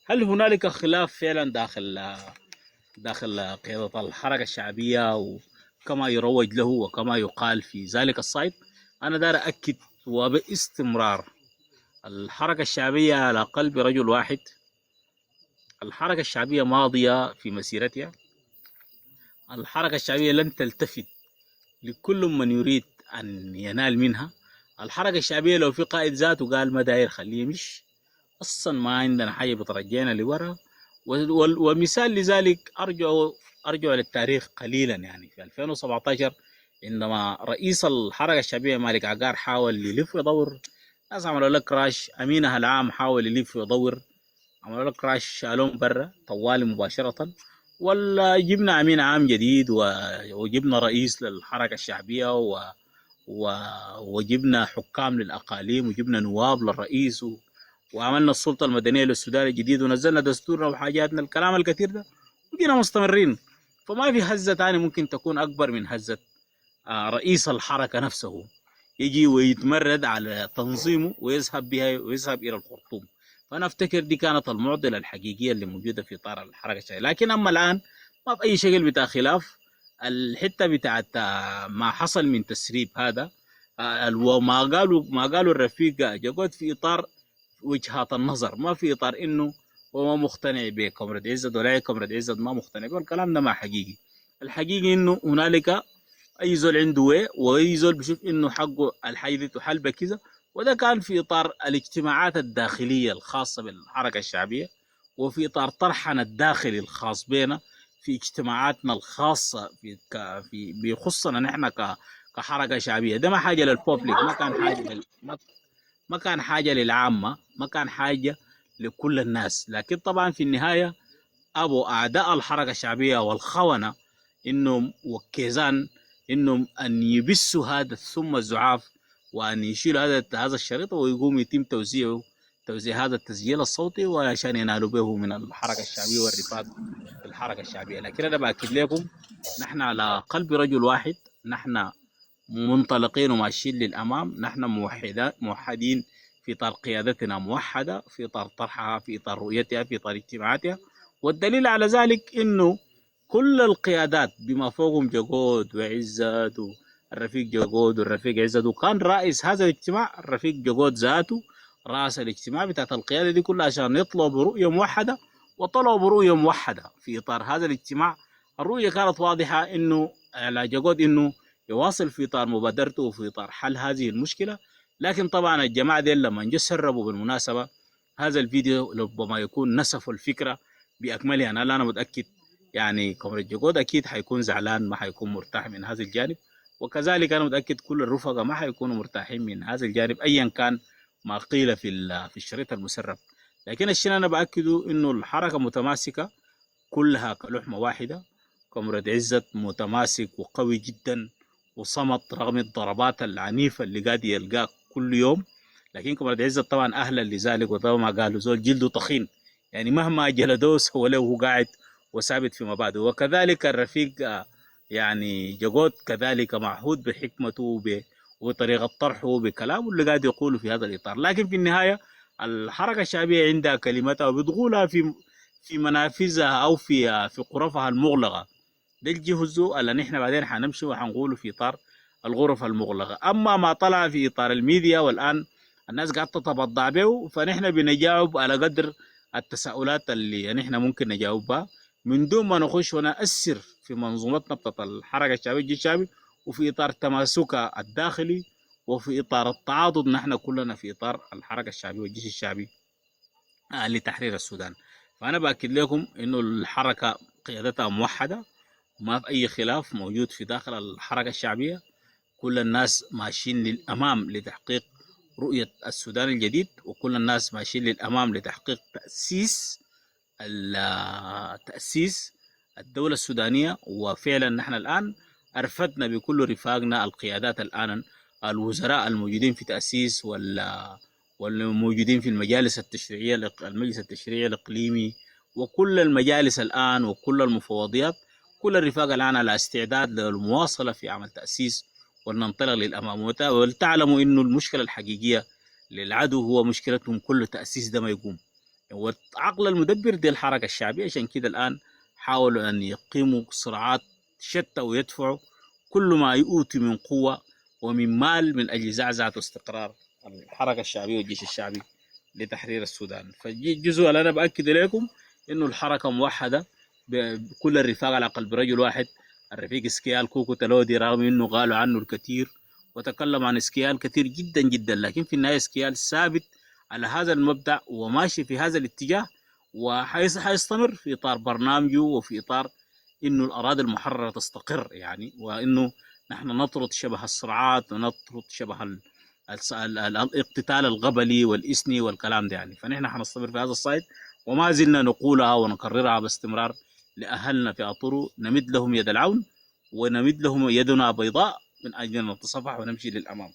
هل هنالك خلاف فعلا داخل قيادة الحركة الشعبية وكما يروج له وكما يقال في ذلك الصيت؟ أنا دار أكد وباستمرار الحركة الشعبية على قلب رجل واحد. الحركة الشعبية ماضية في مسيرتها. الحركة الشعبية لن تلتفت لكل من يريد أن ينال منها. الحركة الشعبية لو في قائد ذاته قال ما داير خليه يمشي، أصلا ما عندنا حاجة بترجعنا لورا. ومثال لذلك أرجع للتاريخ قليلا، يعني في 2017 عندما رئيس الحركة الشعبية مالك عقار حاول يلف ويدور، ناس عملوا لك كراش. أمينها العام حاول يلف ويدور، عملوا لك كراش، شالوهم برا طوالي مباشرة. ولا جبنا أمين عام جديد وجبنا رئيس للحركة الشعبية و... وجبنا حكام للأقاليم وجبنا نواب للرئيس وعملنا السلطة المدنية للسودان الجديد ونزلنا دستورنا وحاجاتنا، الكلام الكثير ده وجينا مستمرين. فما في هزة تاني ممكن تكون أكبر من هزة رئيس الحركة نفسه يجي ويتمرد على تنظيمه ويذهب إلى الخرطوم. فأنا أفتكر دي كانت المعضلة الحقيقية اللي موجودة في إطار الحركة الشعبية. لكن أما الآن ما في أي شكل بتاع خلاف. الحتة بتاعت ما حصل من تسريب هذا، وما قالوا الرفيق جاكوت في إطار وجهات النظر، ما في إطار إنه هو مقتنع بكمرة عزت ولا كمرة عزت ما مقتنع به. الكلام ده ما حقيقي. الحقيقي إنه هنالك اي زول عنده واي زول بيشوف انه حقه الحاجه دي تحل بكذا. وده كان في اطار الاجتماعات الداخليه الخاصه بالحركه الشعبيه، وفي اطار طرحنا الداخلي الخاص بنا في اجتماعاتنا الخاصه في بيخصنا نحن كحركه شعبيه. ده ما حاجه للبوبليك، ما كان حاجه للعامه، ما كان حاجه لكل الناس. لكن طبعا في النهايه ابو اعداء الحركه الشعبيه والخونه انهم وكيزان انهم ان يبثوا هذا السم الزعاف وان يشيلوا هذا الشريط ويقوم يتم توزيع هذا التسجيل الصوتي وعشان ينالوا به من الحركه الشعبيه والرفاق في الحركه الشعبيه. لكن انا باكد لكم نحن على قلب رجل واحد، نحن منطلقين وماشيين للامام، نحن موحدين في اطار قيادتنا موحده، في اطار طرحها، في اطار رؤيتها، في اطار اجتماعاتها. والدليل على ذلك انه كل القيادات بما فوقهم جقود وعزت والرفيق جقود والرفيق عزت، وكان رئيس هذا الاجتماع الرفيق جقود ذاته رأس الاجتماع بتاعت القيادة دي كلها عشان يطلعوا برؤية موحدة. وطلعوا برؤية موحدة في إطار هذا الاجتماع. الرؤية كانت واضحة إنه على جقود إنه يواصل في إطار مبادرته وفي إطار حل هذه المشكلة. لكن طبعا الجماعة دي لما جو سربوا بالمناسبة هذا الفيديو ربما يكون نسفوا الفكرة بأكملها. أنا متأكد يعني كومريد جوجود اكيد حيكون زعلان، ما حيكون مرتاح من هذا الجانب. وكذلك انا متاكد كل الرفقه ما حيكونوا مرتاحين من هذا الجانب ايا كان ما قيل في الشريط المسرب. لكن الشيء انا باكده انه الحركه متماسكه كلها كلحمه واحده. كومريد عزت متماسك وقوي جدا وصمت رغم الضربات العنيفه اللي قاعد يلقاه كل يوم. لكن كومريد عزت طبعا اهلا لذلك، وطبعا ما قالوا زول جلده طخين، يعني مهما جلدوه سوى له هو قاعد وثابت في مبادئه. وكذلك الرفيق يعني جاكوت كذلك معهود بحكمته وطريقة طرحه وبكلامه اللي قاعد يقوله في هذا الإطار. لكن في النهاية الحركة الشعبية عندها كلمتها وبتقولها في منافذها أو في غرفها المغلقة. ده الجهز اللي نحن بعدين حنمشي وحنقوله في إطار الغرف المغلقة. أما ما طلع في إطار الميديا والآن الناس قاعدة تتبضع به، فنحن بنجاوب على قدر التساؤلات اللي نحن ممكن نجاوبها من دون ما نخش ونأثر في منظومتنا بتاعت الحركة الشعبية الجيش الشعبي، وفي إطار تماسكها الداخلي، وفي إطار التعاضد نحن كلنا في إطار الحركة الشعبية والجيش الشعبي لتحرير السودان. فأنا بأكد لكم إنه الحركة قيادتها موحدة، ما في أي خلاف موجود في داخل الحركة الشعبية. كل الناس ماشيين للأمام لتحقيق رؤية السودان الجديد، وكل الناس ماشيين للأمام لتحقيق تأسيس الدولة السودانية. وفعلا نحن الآن أرفدنا بكل رفاقنا القيادات الآن، الوزراء الموجودين في تأسيس والموجودين في المجالس التشريعية، المجلس التشريعي الإقليمي وكل المجالس الآن وكل المفوضيات. كل الرفاق الآن على استعداد للمواصلة في عمل تأسيس وننطلق للأمام. ولتعلموا إنه المشكلة الحقيقية للعدو هو مشكلتهم كل تأسيس ده ما يقوم. والعقل المدبر دي الحركة الشعبية. عشان كده الآن حاولوا أن يقيموا صراعات شتى ويدفعوا كل ما يؤتي من قوة ومن مال من أجل زعزعة واستقرار الحركة الشعبية والجيش الشعبي لتحرير السودان. فالجزء اللي أنا بأكد لكم إنه الحركة موحدة بكل الرفاق على قلب رجل واحد. الرفيق اسكيال كوكو تلودي رغم إنه قالوا عنه الكثير وتكلم عن اسكيال كثير جدا جدا، لكن في النهاية اسكيال ثابت على هذا المبدأ وماشي في هذا الاتجاه، وحيستمر في إطار برنامجه وفي إطار إنه الأراضي المحررة تستقر يعني، وإنه نحن نطرد شبه الصراعات ونطرد شبه الاقتتال القبلي والإثني والكلام ده يعني. فنحن حنستمر في هذا الصيد وما زلنا نقولها ونكررها باستمرار لأهلنا في أطورو، نمد لهم يد العون ونمد لهم يدنا بيضاء من أجل أن نتصفح ونمشي للأمام.